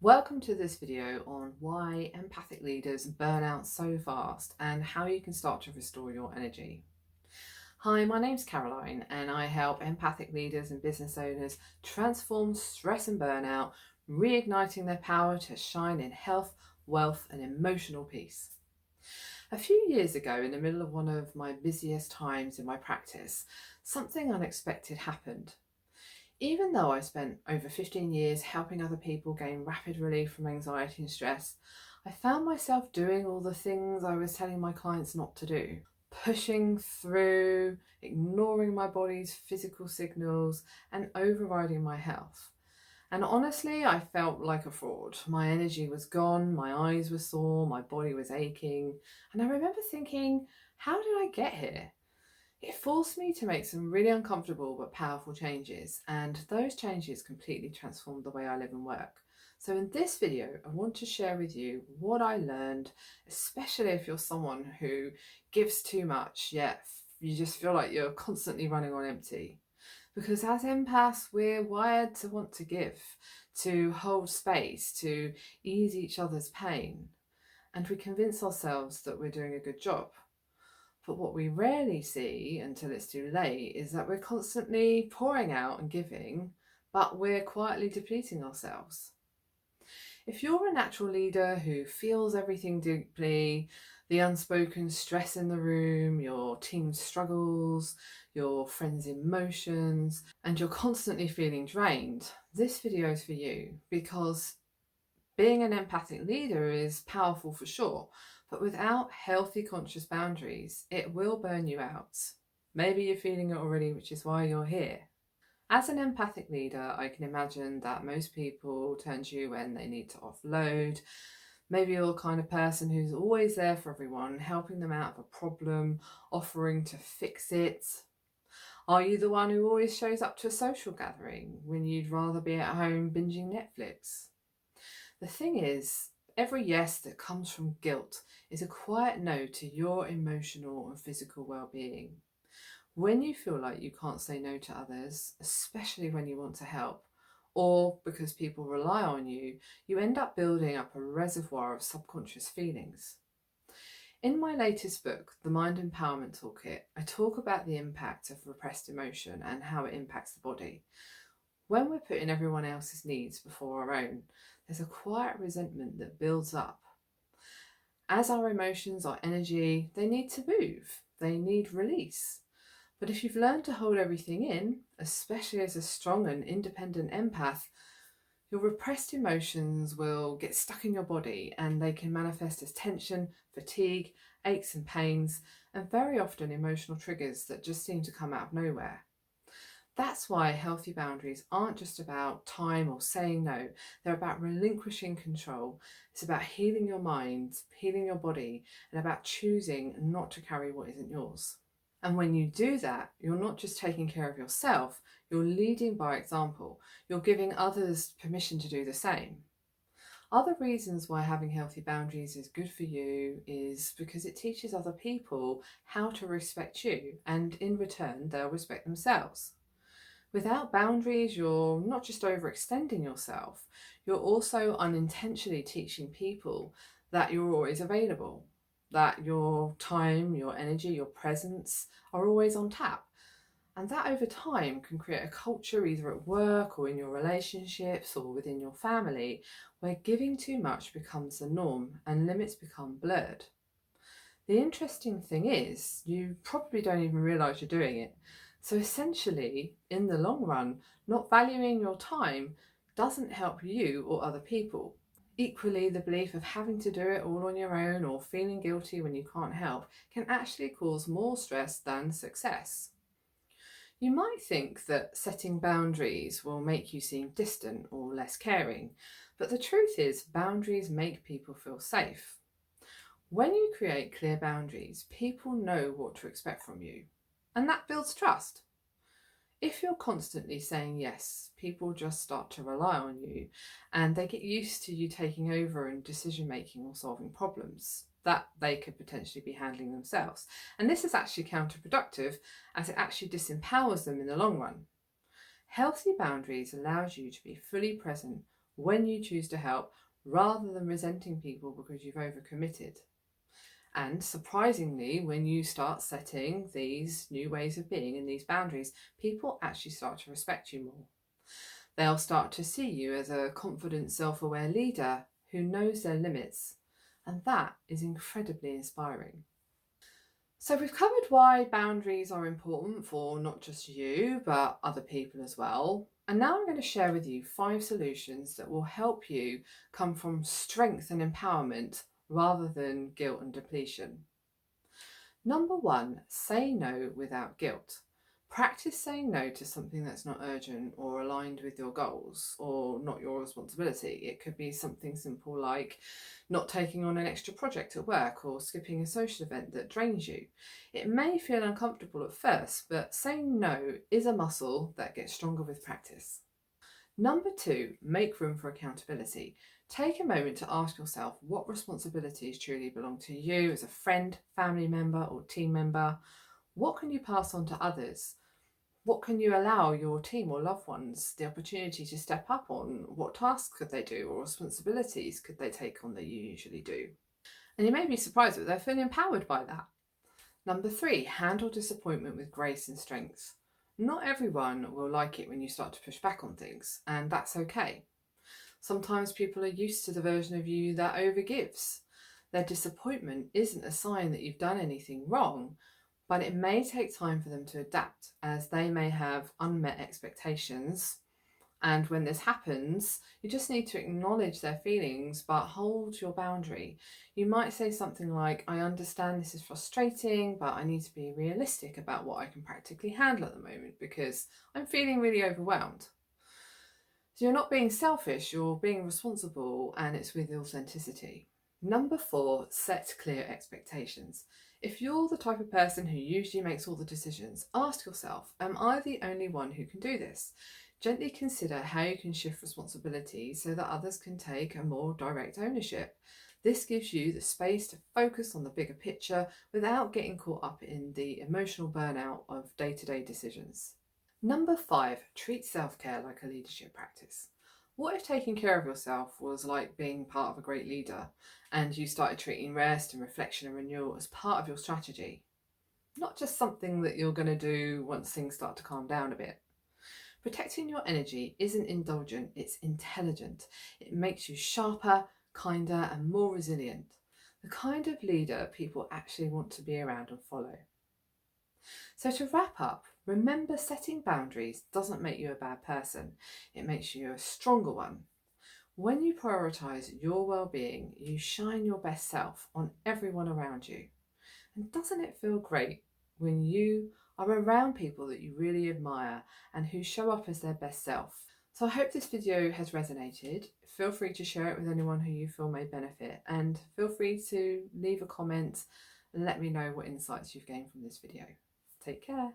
Welcome to this video on why empathic leaders burn out so fast and how you can start to restore your energy. Hi, my name's Caroline and I help empathic leaders and business owners transform stress and burnout, reigniting their power to shine in health, wealth and emotional peace. A few years ago, in the middle of one of my busiest times in my practice, something unexpected happened. Even though I spent over 15 years helping other people gain rapid relief from anxiety and stress, I found myself doing all the things I was telling my clients not to do. Pushing through, ignoring my body's physical signals, and overriding my health. And honestly, I felt like a fraud. My energy was gone, my eyes were sore, my body was aching. And I remember thinking, how did I get here? It forced me to make some really uncomfortable but powerful changes, and those changes completely transformed the way I live and work. So in this video, I want to share with you what I learned, especially if you're someone who gives too much, yet you just feel like you're constantly running on empty. Because as empaths, we're wired to want to give, to hold space, to ease each other's pain, and we convince ourselves that we're doing a good job. But what we rarely see until it's too late is that we're constantly pouring out and giving, but we're quietly depleting ourselves. If you're a natural leader who feels everything deeply, the unspoken stress in the room, your team's struggles, your friends' emotions, and you're constantly feeling drained, this video is for you, because being an empathic leader is powerful for sure, but without healthy conscious boundaries, it will burn you out. Maybe you're feeling it already, which is why you're here. As an empathic leader, I can imagine that most people turn to you when they need to offload. Maybe you're the kind of person who's always there for everyone, helping them out of a problem, offering to fix it. Are you the one who always shows up to a social gathering when you'd rather be at home binging Netflix? The thing is, every yes that comes from guilt is a quiet no to your emotional and physical well-being. When you feel like you can't say no to others, especially when you want to help, or because people rely on you, you end up building up a reservoir of subconscious feelings. In my latest book, The Mind Empowerment Toolkit, I talk about the impact of repressed emotion and how it impacts the body. When we're putting everyone else's needs before our own, there's a quiet resentment that builds up. As our emotions, our energy, they need to move, they need release. But if you've learned to hold everything in, especially as a strong and independent empath, your repressed emotions will get stuck in your body and they can manifest as tension, fatigue, aches and pains, and very often emotional triggers that just seem to come out of nowhere. That's why healthy boundaries aren't just about time or saying no. They're about relinquishing control. It's about healing your mind, healing your body, and about choosing not to carry what isn't yours. And when you do that, you're not just taking care of yourself, you're leading by example. You're giving others permission to do the same. Other reasons why having healthy boundaries is good for you is because it teaches other people how to respect you, and in return, they'll respect themselves. Without boundaries, you're not just overextending yourself, you're also unintentionally teaching people that you're always available, that your time, your energy, your presence are always on tap. And that over time can create a culture either at work or in your relationships or within your family where giving too much becomes the norm and limits become blurred. The interesting thing is, you probably don't even realise you're doing it. So essentially, in the long run, not valuing your time doesn't help you or other people. Equally, the belief of having to do it all on your own or feeling guilty when you can't help can actually cause more stress than success. You might think that setting boundaries will make you seem distant or less caring, but the truth is, boundaries make people feel safe. When you create clear boundaries, people know what to expect from you, and that builds trust. If you're constantly saying yes, people just start to rely on you and they get used to you taking over and decision making or solving problems that they could potentially be handling themselves. And this is actually counterproductive as it actually disempowers them in the long run. Healthy boundaries allows you to be fully present when you choose to help rather than resenting people because you've overcommitted. And surprisingly, when you start setting these new ways of being and these boundaries, people actually start to respect you more. They'll start to see you as a confident, self-aware leader who knows their limits. And that is incredibly inspiring. So we've covered why boundaries are important for not just you, but other people as well. And now I'm going to share with you 5 solutions that will help you come from strength and empowerment rather than guilt and depletion. Number 1, say no without guilt. Practice saying no to something that's not urgent or aligned with your goals or not your responsibility. It could be something simple like not taking on an extra project at work or skipping a social event that drains you. It may feel uncomfortable at first, but saying no is a muscle that gets stronger with practice. Number 2, make room for accountability. Take a moment to ask yourself what responsibilities truly belong to you as a friend, family member, or team member. What can you pass on to others? What can you allow your team or loved ones the opportunity to step up on? What tasks could they do or responsibilities could they take on that you usually do? And you may be surprised that they're feeling empowered by that. Number 3, handle disappointment with grace and strength. Not everyone will like it when you start to push back on things, and that's okay. Sometimes people are used to the version of you that overgives. Their disappointment isn't a sign that you've done anything wrong, but it may take time for them to adapt as they may have unmet expectations. And when this happens, you just need to acknowledge their feelings, but hold your boundary. You might say something like, I understand this is frustrating, but I need to be realistic about what I can practically handle at the moment because I'm feeling really overwhelmed. So you're not being selfish, you're being responsible, and it's with authenticity. Number 4, set clear expectations. If you're the type of person who usually makes all the decisions, ask yourself, am I the only one who can do this? Gently consider how you can shift responsibility so that others can take a more direct ownership. This gives you the space to focus on the bigger picture without getting caught up in the emotional burnout of day-to-day decisions. Number 5, treat self-care like a leadership practice. What if taking care of yourself was like being part of a great leader and you started treating rest and reflection and renewal as part of your strategy? Not just something that you're going to do once things start to calm down a bit. Protecting your energy isn't indulgent, it's intelligent. It makes you sharper, kinder, and more resilient. The kind of leader people actually want to be around and follow. So to wrap up, remember setting boundaries doesn't make you a bad person. It makes you a stronger one. When you prioritise your well-being, you shine your best self on everyone around you. And doesn't it feel great when you are around people that you really admire and who show up as their best self? So I hope this video has resonated. Feel free to share it with anyone who you feel may benefit, and feel free to leave a comment and let me know what insights you've gained from this video. Take care.